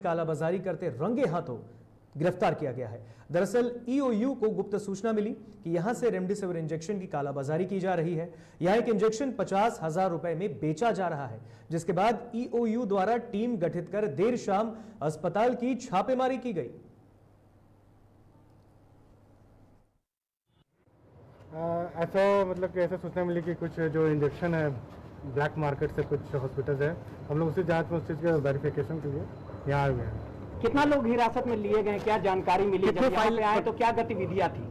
कालाबाजारी करते रंगे हाथों गिरफ्तार किया गया है। दरअसल ईओयू को गुप्त सूचना मिली कि यहां से रेमडेसिविर इंजेक्शन की कालाबाजारी की जा रही है। यह एक इंजेक्शन 50,000 रुपए में बेचा जा रहा है, जिसके बाद ईओयू द्वारा टीम गठित कर देर शाम अस्पताल की छापेमारी की गई। ऐसा मतलब कि ऐसा सूचना मिली कि कुछ जो इंजेक्शन है ब्लैक मार्केट से कुछ हॉस्पिटल है, हम लोग उसी जांच में उस चीज़ के वेरिफिकेशन के लिए यहाँ आए हुए हैं। कितना लोग हिरासत में लिए गए, क्या जानकारी मिली, जब यहाँ पे आए तो क्या गतिविधियाँ थी?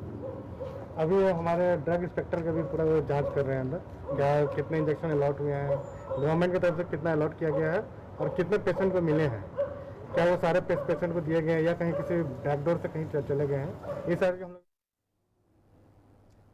अभी हमारे ड्रग इंस्पेक्टर का भी पूरा जांच कर रहे हैं अंदर, क्या कितने इंजेक्शन अलॉट हुए हैं, गवर्नमेंट की तरफ से कितना अलॉट किया गया है और कितने पेशेंट को मिले हैं, क्या वो सारे पेशेंट को दिए गए हैं या कहीं किसी बैकडोर से कहीं चले गए हैं, ये सारे हम लोग।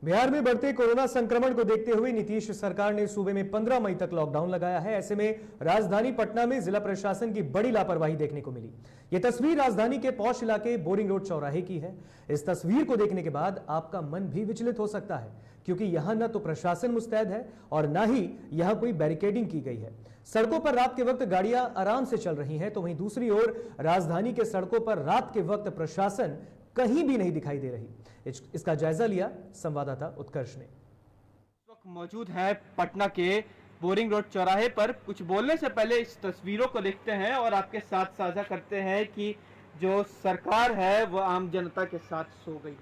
बिहार में बढ़ते कोरोना संक्रमण को देखते हुए नीतीश सरकार ने सूबे में 15 मई तक लॉकडाउन लगाया है। ऐसे में राजधानी पटना में जिला प्रशासन की बड़ी लापरवाही देखने को मिली। यह तस्वीर राजधानी के पॉश इलाके बोरिंग रोड चौराहे की है। इस तस्वीर को देखने के बाद आपका मन भी विचलित हो सकता है, क्योंकि यहां न तो प्रशासन मुस्तैद है और न ही यहां कोई बैरिकेडिंग की गई है। सड़कों पर रात के वक्त गाड़ियां आराम से चल रही हैं, तो वहीं दूसरी ओर राजधानी के सड़कों पर रात के वक्त प्रशासन कहीं भी नहीं दिखाई दे रही। इसका जायजा लिया संवाददाता उत्कर्ष ने। इस वक्त मौजूद है पटना के बोरिंग रोड चौराहे पर। कुछ बोलने से पहले इस तस्वीरों को देखते हैं और आपके साथ साझा करते हैं कि जो सरकार है वो आम जनता के साथ सो गई,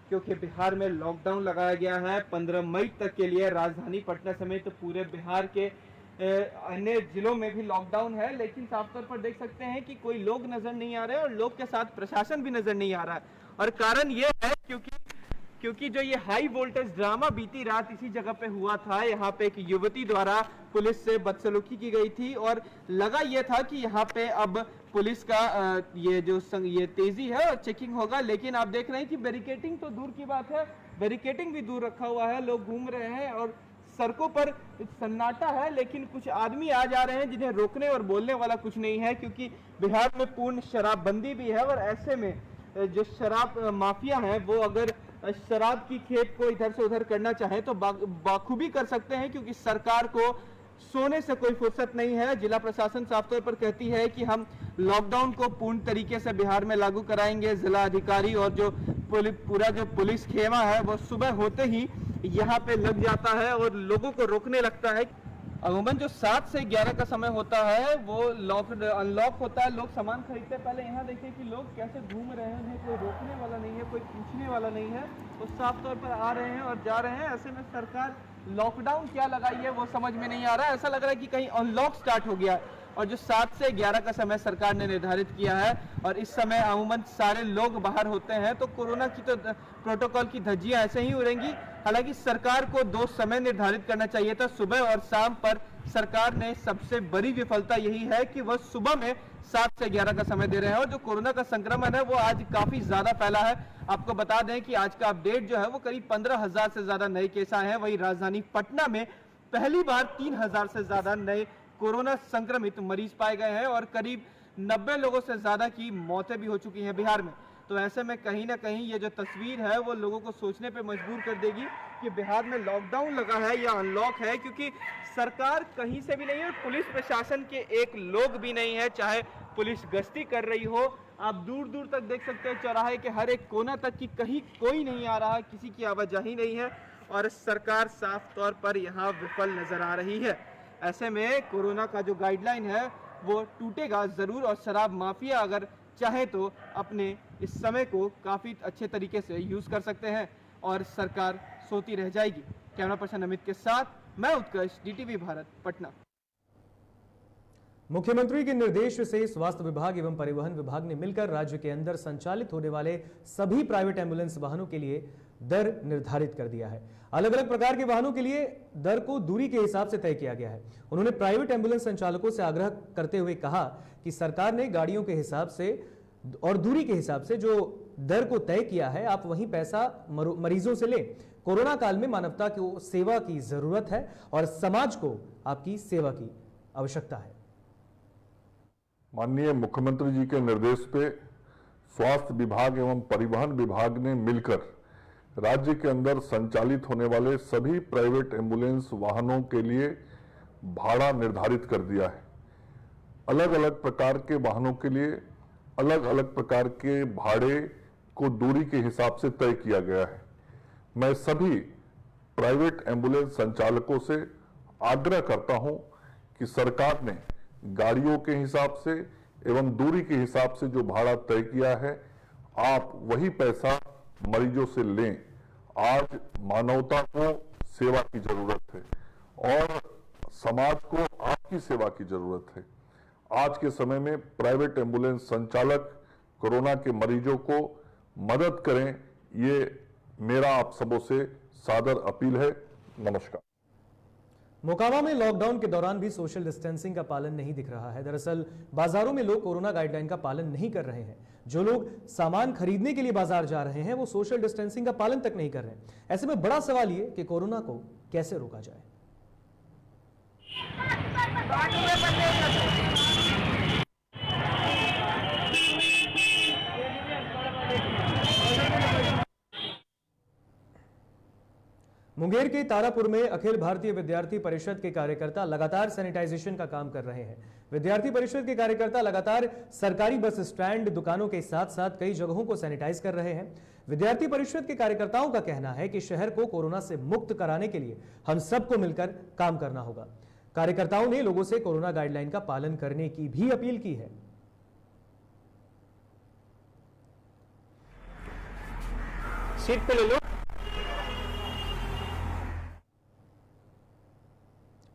क्योंकि बिहार में लॉकडाउन लगाया गया है 15 मई तक के लिए। राजधानी पटना समेत पूरे बिहार के अन्य जिलों में भी लॉकडाउन है, लेकिन साफ तौर पर देख सकते हैं कि कोई लोग नजर नहीं आ रहे और लोग के साथ प्रशासन भी नजर नहीं आ रहा है। और कारण ये है क्योंकि जो ये हाई वोल्टेज ड्रामा बीती रात इसी जगह पे हुआ था। यहाँ पे एक युवती द्वारा पुलिस से बदसलूकी की गई थी और लगा ये था कि यहाँ पे अब पुलिस का ये तेजी है और चेकिंग होगा, लेकिन आप देख रहे हैं कि बैरिकेटिंग तो दूर की बात है, बैरिकेटिंग भी दूर रखा हुआ है, लोग घूम रहे हैं और सड़कों पर सन्नाटा है। लेकिन कुछ आदमी आ जा रहे हैं जिन्हें रोकने और बोलने वाला कुछ नहीं है, क्योंकि बिहार में पूर्ण शराबबंदी भी है। और ऐसे में जो शराब माफिया है वो अगर शराब की खेप को इधर से उधर करना चाहे तो बाखूबी कर सकते हैं, क्योंकि सरकार को सोने से कोई फुर्सत नहीं है। जिला प्रशासन साफ तौर पर कहती है कि हम लॉकडाउन को पूर्ण तरीके से बिहार में लागू कराएंगे। जिला अधिकारी और जो पूरा जो पुलिस खेमा है वो सुबह होते ही यहाँ पे लग जाता है और लोगों को रोकने लगता है। अमूमन जो 7 से 11 का समय होता है वो अनलॉक होता है, लोग सामान खरीदते हैं। पहले यहाँ देखिए कि लोग कैसे घूम रहे हैं, कोई रोकने वाला नहीं है, कोई पूछने वाला नहीं है, वो साफ तौर पर आ रहे हैं और जा रहे हैं। ऐसे में सरकार लॉकडाउन क्या लगाई है वो समझ में नहीं आ रहा है। ऐसा लग रहा है कि कहीं अनलॉक स्टार्ट हो गया है। और जो 7 से 11 का समय सरकार ने निर्धारित किया है और इस समय अमूमन सारे लोग बाहर होते हैं, तो कोरोना की तो प्रोटोकॉल की धज्जियां ऐसे ही उड़ेंगी। हालांकि सरकार को 2 समय निर्धारित करना चाहिए था, सुबह और शाम, पर सरकार ने सबसे बड़ी विफलता यही है कि वह सुबह में 7 से 11 का समय दे रहे हैं। और जो कोरोना का संक्रमण है वो आज काफी ज्यादा फैला है। आपको बता दें कि आज का अपडेट जो है वो करीब 15,000 से ज्यादा नए केस आए हैं। वहीं राजधानी पटना में पहली बार 3,000 से ज्यादा नए कोरोना संक्रमित मरीज पाए गए हैं और करीब 90 लोगों से ज्यादा की मौतें भी हो चुकी हैं बिहार में। तो ऐसे में कहीं ना कहीं ये जो तस्वीर है वो लोगों को सोचने पे मजबूर कर देगी कि बिहार में लॉकडाउन लगा है या अनलॉक है, क्योंकि सरकार कहीं से भी नहीं है, पुलिस प्रशासन के एक लोग भी नहीं है। चाहे पुलिस गश्ती कर रही हो, आप दूर दूर तक देख सकते हैं चौराहे के हर एक कोना तक कि कहीं कोई नहीं आ रहा, किसी की आवाजाही नहीं है और सरकार साफ तौर पर यहाँ विफल नजर आ रही है। ऐसे में कोरोना का जो गाइडलाइन है वो टूटेगा जरूर और शराब माफिया अगर चाहे तो अपने इस समय को काफी अच्छे तरीके से यूज कर सकते हैं और सरकार सोती रह जाएगी। कैमरा पर्सन अमित के साथ मैं उत्कर्ष, डीटीवी भारत, पटना। मुख्यमंत्री के निर्देश से स्वास्थ्य विभाग एवं परिवहन विभाग ने मिलकर राज्य के अंदर संचालित होने वाले सभी प्राइवेट एम्बुलेंस वाहनों के लिए दर निर्धारित कर दिया है। अलग अलग प्रकार के वाहनों के लिए दर को दूरी के हिसाब से तय किया गया है। उन्होंने प्राइवेट एम्बुलेंस संचालकों से आग्रह करते हुए कहा कि सरकार ने गाड़ियों के हिसाब से और दूरी के हिसाब से जो दर को तय किया है, आप वहीं पैसा मरीजों से लें। कोरोना काल में मानवता को सेवा की जरूरत है और समाज को आपकी सेवा की आवश्यकता है। माननीय मुख्यमंत्री जी के निर्देश पे स्वास्थ्य विभाग एवं परिवहन विभाग ने मिलकर राज्य के अंदर संचालित होने वाले सभी प्राइवेट एम्बुलेंस वाहनों के लिए भाड़ा निर्धारित कर दिया है। अलग अलग प्रकार के वाहनों के लिए अलग अलग प्रकार के भाड़े को दूरी के हिसाब से तय किया गया है। मैं सभी प्राइवेट एम्बुलेंस संचालकों से आग्रह करता हूं कि सरकार ने गाड़ियों के हिसाब से एवं दूरी के हिसाब से जो भाड़ा तय किया है, आप वही पैसा मरीजों से लें। आज मानवता को सेवा की जरूरत है और समाज को आपकी सेवा की जरूरत है। आज के समय में प्राइवेट एम्बुलेंस संचालक कोरोना के मरीजों को मदद करें, ये मेरा आप सबों से सादर अपील है। नमस्कार। मोकामा में लॉकडाउन के दौरान भी सोशल डिस्टेंसिंग का पालन नहीं दिख रहा है। दरअसल बाजारों में लोग कोरोना गाइडलाइन का पालन नहीं कर रहे हैं। जो लोग सामान खरीदने के लिए बाजार जा रहे हैं वो सोशल डिस्टेंसिंग का पालन तक नहीं कर रहे हैं। ऐसे में बड़ा सवाल ये कि कोरोना को कैसे रोका जाए। मुंगेर के तारापुर में अखिल भारतीय विद्यार्थी परिषद के कार्यकर्ता लगातार सैनिटाइजेशन का काम कर रहे हैं। विद्यार्थी परिषद के कार्यकर्ता लगातार सरकारी बस स्टैंड, दुकानों के साथ साथ कई जगहों को सैनिटाइज कर रहे हैं। विद्यार्थी परिषद के कार्यकर्ताओं का कहना है कि शहर को कोरोना से मुक्त कराने के लिए हम सबको मिलकर काम करना होगा। कार्यकर्ताओं ने लोगों से कोरोना गाइडलाइन का पालन करने की भी अपील की है। सीट पे ले लो।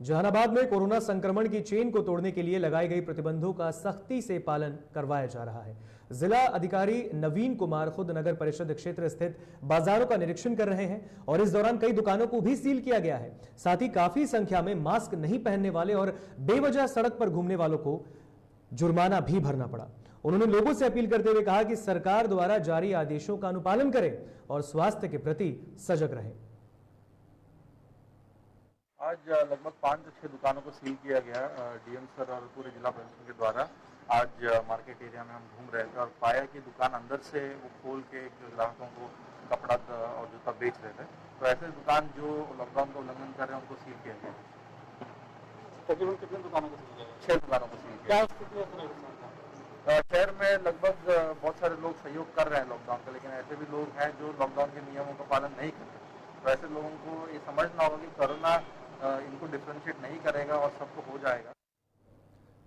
जहानाबाद में कोरोना संक्रमण की चेन को तोड़ने के लिए लगाई गई प्रतिबंधों का सख्ती से पालन करवाया जा रहा है। जिला अधिकारी नवीन कुमार खुद नगर परिषद क्षेत्र स्थित बाजारों का निरीक्षण कर रहे हैं और इस दौरान कई दुकानों को भी सील किया गया है। साथ ही काफी संख्या में मास्क नहीं पहनने वाले और बेवजह सड़क पर घूमने वालों को जुर्माना भी भरना पड़ा। उन्होंने लोगों से अपील करते हुए कहा कि सरकार द्वारा जारी आदेशों का अनुपालन करें और स्वास्थ्य के प्रति सजग रहें। आज लगभग 5 से 6 दुकानों को सील किया गया डीएम सर और पूरे जिला प्रशासन के द्वारा। आज मार्केट एरिया में हम घूम रहे थे और पाया कि दुकान अंदर से वो खोल के ग्राहकों को कपड़ा और जूता बेच रहे थे। तो ऐसे दुकान जो लॉकडाउन का उल्लंघन कर रहे हैं उनको सील किया गया। तकरीबन कितने दुकानों को सील किया? 6 दुकानों को सील किया। शहर में लगभग बहुत सारे लोग सहयोग कर रहे हैं लॉकडाउन का, लेकिन ऐसे भी लोग हैं जो लॉकडाउन के नियमों का पालन नहीं करते। तो ऐसे लोगों को ये समझना होगा कि कोरोना इनको डिफरेंशिएट नहीं करेगा और सबको हो जाएगा।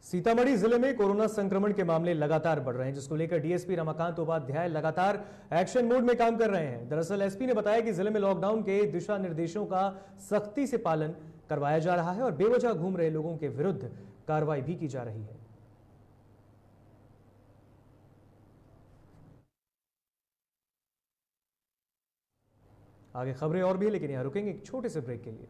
सीतामढ़ी जिले में कोरोना संक्रमण के मामले लगातार बढ़ रहे हैं, जिसको लेकर डीएसपी रमाकांत उपाध्याय लगातार एक्शन मोड में काम कर रहे हैं। दरअसल एसपी ने बताया कि जिले में लॉकडाउन के दिशा निर्देशों का सख्ती से पालन करवाया जा रहा है और बेवजह घूम रहे लोगों के विरुद्ध कार्रवाई भी की जा रही है। आगे खबरें और भी है, लेकिन यहां रुकेंगे एक छोटे से ब्रेक के लिए।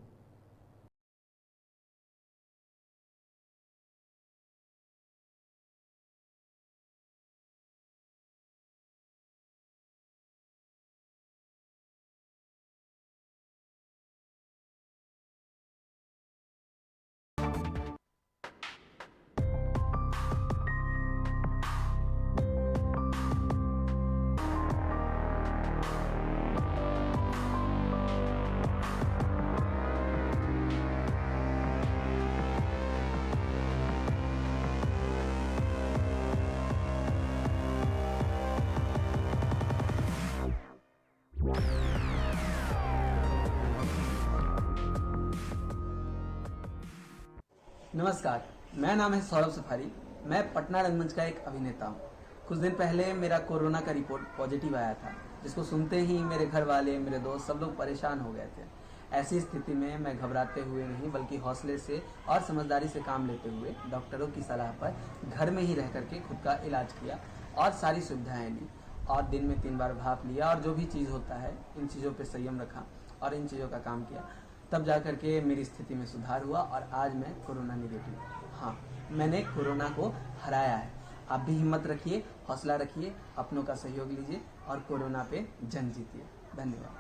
नमस्कार, मेरा नाम है सौरभ सफारी। मैं पटना रंगमंच का एक अभिनेता हूँ। कुछ दिन पहले मेरा कोरोना का रिपोर्ट पॉजिटिव आया था, जिसको सुनते ही मेरे घर वाले, मेरे दोस्त सब लोग परेशान हो गए थे। ऐसी स्थिति में मैं घबराते हुए नहीं बल्कि हौसले से और समझदारी से काम लेते हुए डॉक्टरों की सलाह पर घर में ही रह करके खुद का इलाज किया और सारी सुविधाएं ली और दिन में 3 बार भाप लिया और जो भी चीज़ होता है इन चीज़ों पर संयम रखा और इन चीज़ों का काम किया। तब जा करके मेरी स्थिति में सुधार हुआ और आज मैं कोरोना निगेटिव। हाँ, मैंने कोरोना को हराया है। आप भी हिम्मत रखिए, हौसला रखिए, अपनों का सहयोग लीजिए और कोरोना पे जंग जीतिए। धन्यवाद।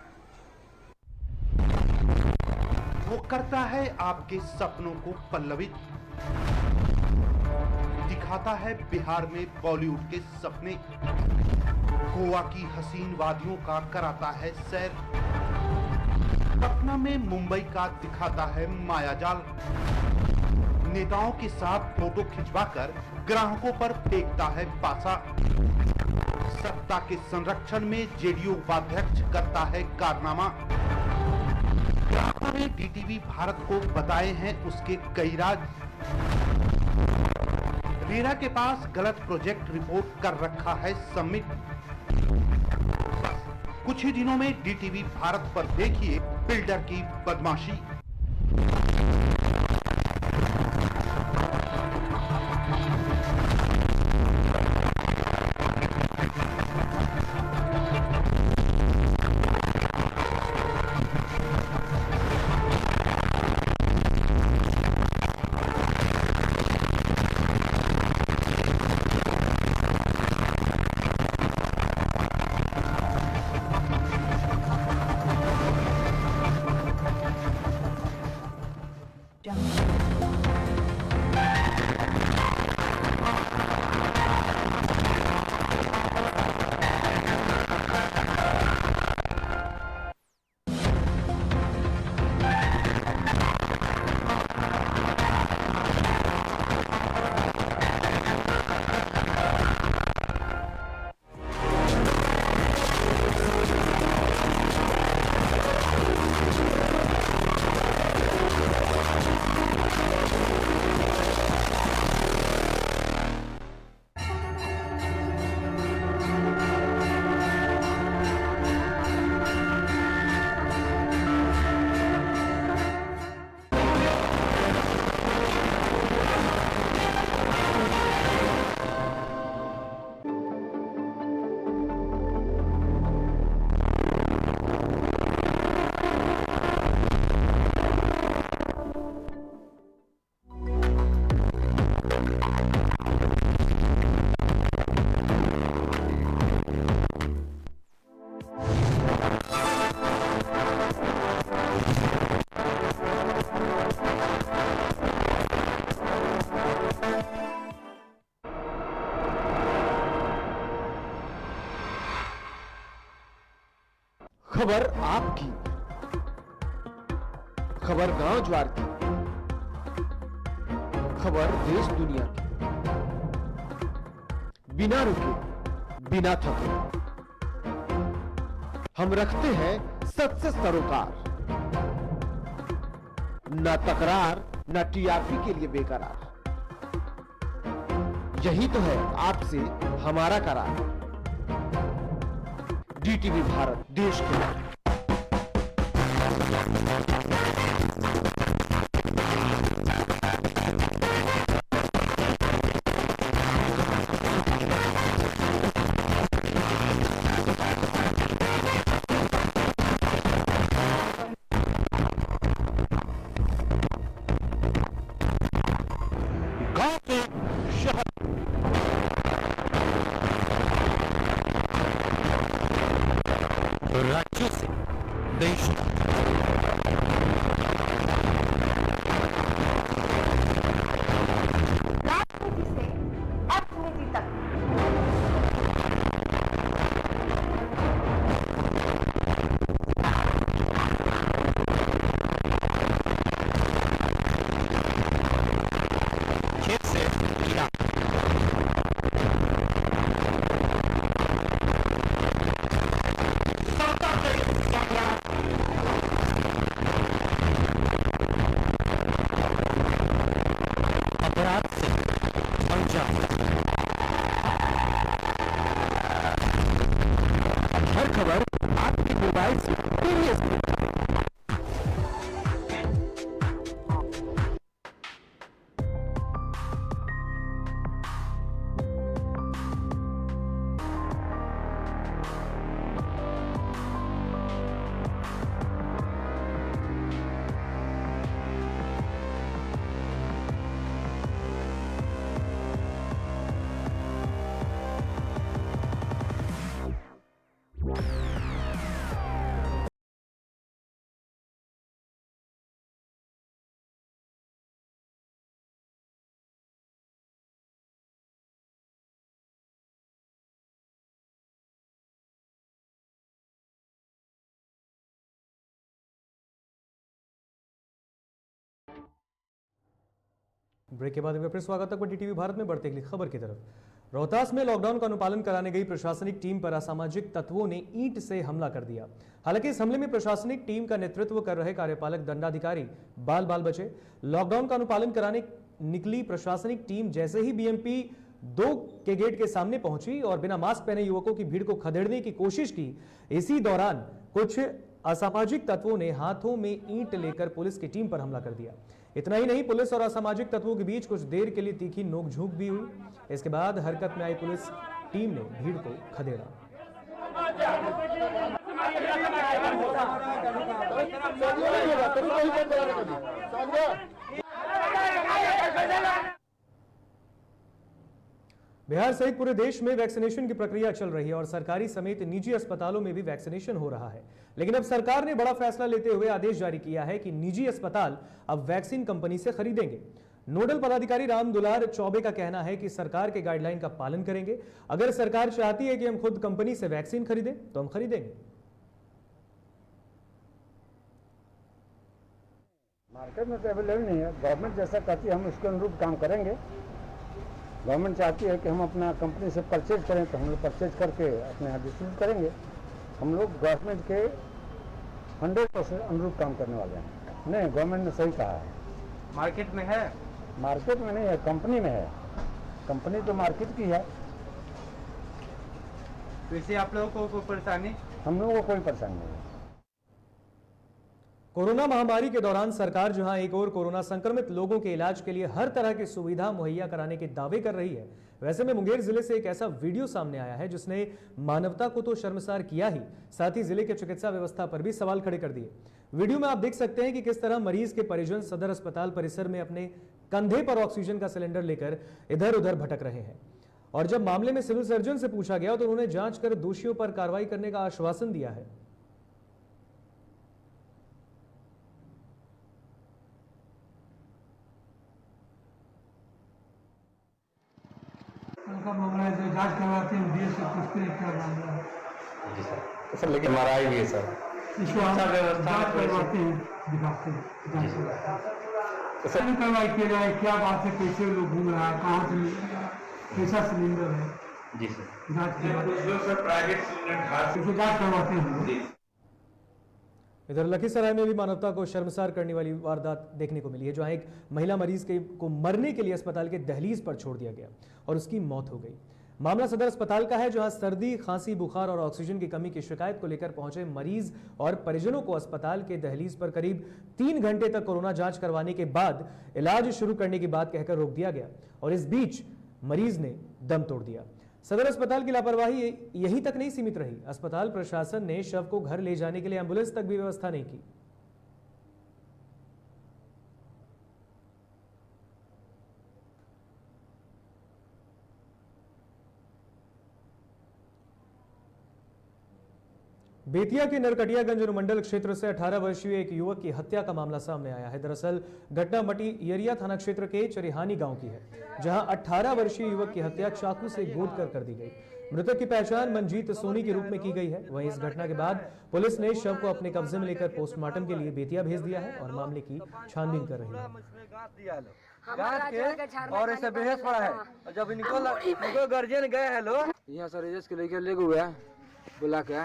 वो करता है आपके सपनों को पल्लवित, दिखाता है बिहार में बॉलीवुड के सपने, गोवा की हसीन वादियों का कराता है सैर, पटना में मुंबई का दिखाता है मायाजाल, नेताओं के साथ फोटो खिंचवाकर ग्राहकों पर फेंकता है पासा। सत्ता के संरक्षण में जेडीयू उपाध्यक्ष करता है कारनामा। ग्राहकों ने डीटीवी भारत को बताए हैं उसके कई राज। रेरा के पास गलत प्रोजेक्ट रिपोर्ट कर रखा है सबमिट। कुछ ही दिनों में डीटीवी भारत पर देखिए बिल्डर की बदमाशी। खबर आपकी, खबर गांव ज्वार की, खबर देश दुनिया की, बिना रुके, बिना थके, हम रखते हैं सच से सरोकार, न तकरार न टीआरपी के लिए बेकरार। यही तो है आपसे हमारा करार। डीटीवी भारत, देश के लिए। गांव से शहर, राज्यों से देश राजनीति से अर्थनीति तक खेत से हीरा, अपराध से अंजाम, हर खबर आपके मोबाइल से टीवी ब्रेक के बाद एक बार फिर स्वागत है टीवी भारत में। बढ़ते अगली खबर की तरफ। रोहतास में लॉकडाउन का अनुपालन कराने गई प्रशासनिक टीम पर असामाजिक तत्वों ने ईंट से हमला कर दिया। हालांकि इस हमले में प्रशासनिक टीम का नेतृत्व कर रहे कार्यपालक दंडाधिकारी बाल बाल बचे। लॉकडाउन का अनुपालन कराने निकली प्रशासनिक टीम जैसे ही बीएमपी 2 के गेट के सामने पहुंची और बिना मास्क पहने युवकों की भीड़ को खदेड़ने की कोशिश की, इसी दौरान कुछ असामाजिक तत्वों ने हाथों में ईंट लेकर पुलिस की टीम पर हमला कर दिया। इतना ही नहीं, पुलिस और असामाजिक तत्वों के बीच कुछ देर के लिए तीखी नोकझोंक भी हुई। इसके बाद हरकत में आई पुलिस टीम ने भीड़ को खदेड़ा। बिहार सहित पूरे देश में वैक्सीनेशन की प्रक्रिया चल रही है और सरकारी समेत निजी अस्पतालों में भी वैक्सीनेशन हो रहा है। लेकिन अब सरकार ने बड़ा फैसला लेते हुए आदेश जारी किया है कि निजी अस्पताल अब वैक्सीन कंपनी से खरीदेंगे। नोडल पदाधिकारी राम दुलार चौबे का कहना है कि सरकार के गाइडलाइन का पालन करेंगे। अगर सरकार चाहती है कि हम खुद कंपनी से वैक्सीन खरीदें तो हम खरीदेंगे। मार्केट में तो अवेलेबल नहीं है। गवर्नमेंट जैसा कहती है हम उसके अनुरूप काम करेंगे। गवर्नमेंट चाहती है कि हम अपना कंपनी से परचेज करें तो हम लोग परचेज करके अपने यहाँ डिस्ट्रीब्यूट करेंगे। हम लोग गवर्नमेंट के 100% अनुरूप काम करने वाले हैं। नहीं, गवर्नमेंट ने सही कहा है। मार्केट में है? मार्केट में नहीं है, कंपनी में है। कंपनी तो मार्केट की है। तो इससे आप लोगों को कोई परेशानी? हम लोगों को कोई परेशानी नहीं है। कोरोना महामारी के दौरान सरकार जहां एक और कोरोना संक्रमित लोगों के इलाज के लिए हर तरह की सुविधा मुहैया कराने के दावे कर रही है, वैसे में मुंगेर जिले से एक ऐसा वीडियो सामने आया है जिसने मानवता को तो शर्मसार किया ही, साथ ही जिले के चिकित्सा व्यवस्था पर भी सवाल खड़े कर दिए। वीडियो में आप देख सकते हैं कि किस तरह मरीज के परिजन सदर अस्पताल परिसर में अपने कंधे पर ऑक्सीजन का सिलेंडर लेकर इधर उधर भटक रहे हैं। और जब मामले में सिविल सर्जन से पूछा गया तो उन्होंने जांच कर दोषियों पर कार्रवाई करने का आश्वासन दिया है। उनका मामला है, जो जांच करवाते हैं डीएस से पूछते हैं क्या मामला है। जी सर। सर लेकिन हमारा भी है सर, इसको हम जांच करवाते हैं, दिखाते हैं जांच करवाते करवाई किया जाए, क्या बात है, कैसे लोग घूम रहा है, कहाँ से मिल रहा है, कैसा सिलेंडर है। जी सर। जांच करवाते हैं। इधर लखीसराय में भी मानवता को शर्मसार करने वाली वारदात देखने को मिली है, जहां एक महिला मरीज को मरने के लिए अस्पताल के दहलीज पर छोड़ दिया गया और उसकी मौत हो गई। मामला सदर अस्पताल का है, जहां सर्दी, खांसी, बुखार और ऑक्सीजन की कमी की शिकायत को लेकर पहुंचे मरीज और परिजनों को अस्पताल के दहलीज पर करीब 3 घंटे तक कोरोना जांच करवाने के बाद इलाज शुरू करने की बात कहकर रोक दिया गया और इस बीच मरीज ने दम तोड़ दिया। सदर अस्पताल की लापरवाही यहीं तक नहीं सीमित रही। अस्पताल प्रशासन ने शव को घर ले जाने के लिए एम्बुलेंस तक भी व्यवस्था नहीं की। बेतिया के नरकटियागंज अनुमंडल क्षेत्र से 18 वर्षीय एक युवक की हत्या का मामला सामने आया है। दरअसल घटना मटियरिया थाना क्षेत्र के चरिहानी गांव की है, जहां 18 वर्षीय युवक की हत्या चाकू से गोद कर दी गई। मृतक की पहचान मनजीत सोनी के रूप में की गई है। वहीं इस घटना के बाद पुलिस ने शव को अपने कब्जे में लेकर पोस्टमार्टम के लिए बेतिया भेज दिया है और मामले की छानबीन कर रही है। और ऐसे बेहस पड़ा है, जब इनको गार्जियन गए हैं लोग यहाँ से रजिस्टर के लेके ले गए बुला के,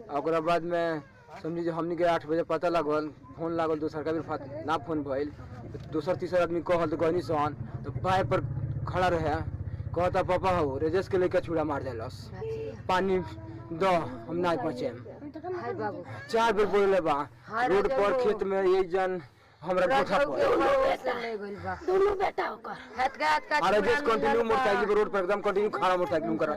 और बाद में समझी जो हमने के 8 बजे पता लगल, फोन लागल दोसर का भी ना फोन भइल, दोसर तीसर आदमी कहल तो कहनी सन, तो पाए पर खड़ा रहे, कहता पापा हो रजेश के लेके छुड़ा मार देलस, पानी दो हम ना पहुंचे। 4 बेर बोले बा रोड पर खेत में ये जन हमरा कोठा पर दोनों बेटा होकर रजेश कंटिन्यू मोटरसाइकिल पर रोड पर एकदम कंटिन्यू खड़ा मोटरसाइकिल कर।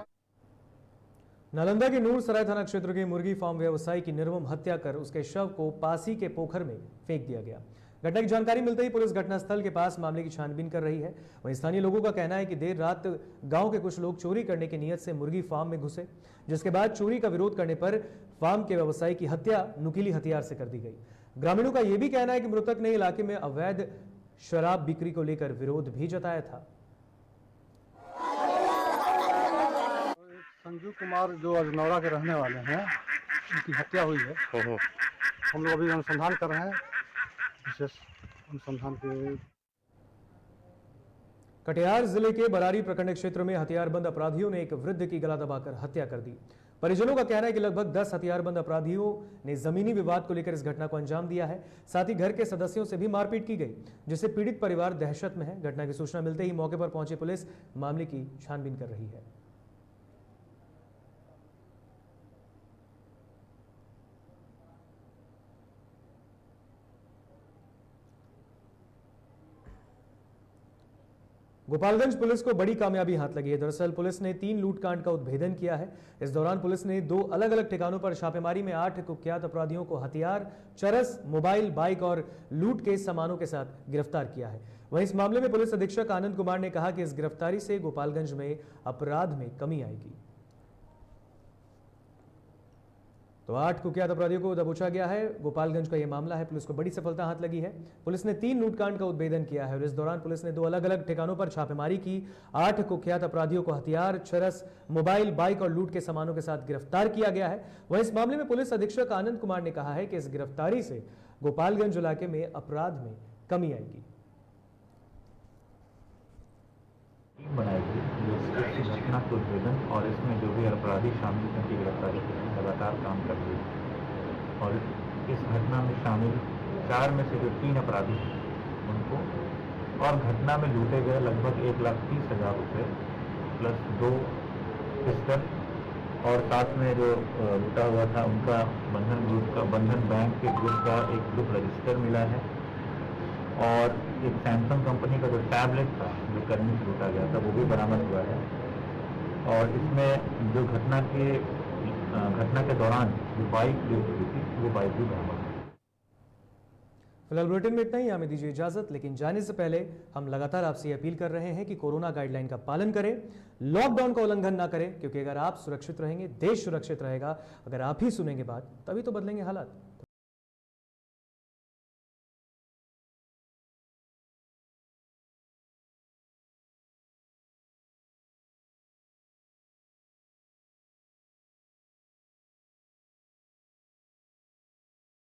नालंदा के नूरसराय थाना क्षेत्र के मुर्गी फार्म व्यवसायी की निर्मम हत्या कर उसके शव को पासी के पोखर में फेंक दिया गया। घटना की जानकारी मिलते ही पुलिस घटनास्थल के पास मामले की छानबीन कर रही है। वहीं स्थानीय लोगों का कहना है कि देर रात गांव के कुछ लोग चोरी करने की नीयत से मुर्गी फार्म में घुसे, जिसके बाद चोरी का विरोध करने पर फार्म के व्यवसायी की हत्या नुकीली हथियार से कर दी गई। ग्रामीणों का यह भी कहना है कि मृतक ने इलाके में अवैध शराब बिक्री को लेकर विरोध भी जताया था। संजू कुमार जो अजनौरा के रहने वाले हैं, उनकी हत्या हुई है। हम लोग अभी अनुसंधान कर रहे हैं, विशेष अनुसंधान के कटिहार जिले के बरारी प्रखंड क्षेत्र में हथियारबंद अपराधियों ने एक वृद्ध की गला दबाकर हत्या कर दी। परिजनों का कहना है कि लगभग 10 हथियारबंद अपराधियों ने जमीनी विवाद को लेकर इस घटना को अंजाम दिया है। साथ ही घर के सदस्यों से भी मारपीट की गई, जिससे पीड़ित परिवार दहशत में है। घटना की सूचना मिलते ही मौके पर पहुंची पुलिस मामले की छानबीन कर रही है। गोपालगंज पुलिस को बड़ी कामयाबी हाथ लगी है। दरअसल पुलिस ने 3 लूटकांड का उद्भेदन किया है। इस दौरान पुलिस ने 2 अलग अलग ठिकानों पर छापेमारी में 8 कुख्यात अपराधियों को हथियार, चरस, मोबाइल, बाइक और लूट के सामानों के साथ गिरफ्तार किया है। वहीं इस मामले में पुलिस अधीक्षक आनंद कुमार ने कहा कि इस गिरफ्तारी से गोपालगंज में अपराध में कमी आएगी। तो 8 कुख्यात अपराधियों को दबोचा गया है। गोपालगंज का यह मामला है। पुलिस को बड़ी सफलता हाथ लगी है। पुलिस ने 3 लूटकांड का उद्भेदन किया है और इस दौरान पुलिस ने 2 अलग अलग ठिकानों पर छापेमारी की। 8 कुख्यात अपराधियों को हथियार, चरस, मोबाइल, बाइक और लूट के सामानों के साथ गिरफ्तार किया गया है। वहीं इस मामले में पुलिस अधीक्षक आनंद कुमार ने कहा है कि इस गिरफ्तारी से गोपालगंज इलाके में अपराध में कमी आएगी। बनाई गई जो घटना के उद्भेदन और इसमें जो भी अपराधी शामिल हैं उनकी गिरफ्तारी के लिए लगातार काम कर रही है। और इस घटना में शामिल 4 में से जो 3 अपराधी हैं उनको और घटना में लूटे गए लगभग 1,30,000 रुपये प्लस 2 पिस्टल और साथ में जो लूटा हुआ था उनका बंधन बैंक के ग्रुप का एक ग्रुप रजिस्टर मिला है और एक सैमसंग कंपनी का जो टैबलेट था जो कर्मी से लूटा गया था वो भी बरामद हुआ है। और इसमें जो घटना के दौरान जो बाइक लूट हुई थी वो बाइक भी बरामद हुई। फिलहाल बुलेटिन में इतना ही। हमें दीजिए इजाजत, लेकिन जाने से पहले हम लगातार आपसे अपील कर रहे हैं कि कोरोना गाइडलाइन का पालन करें, लॉकडाउन का उल्लंघन ना करें, क्योंकि अगर आप सुरक्षित रहेंगे देश सुरक्षित रहेगा। अगर आप ही सुनेंगे बात तभी तो बदलेंगे हालात।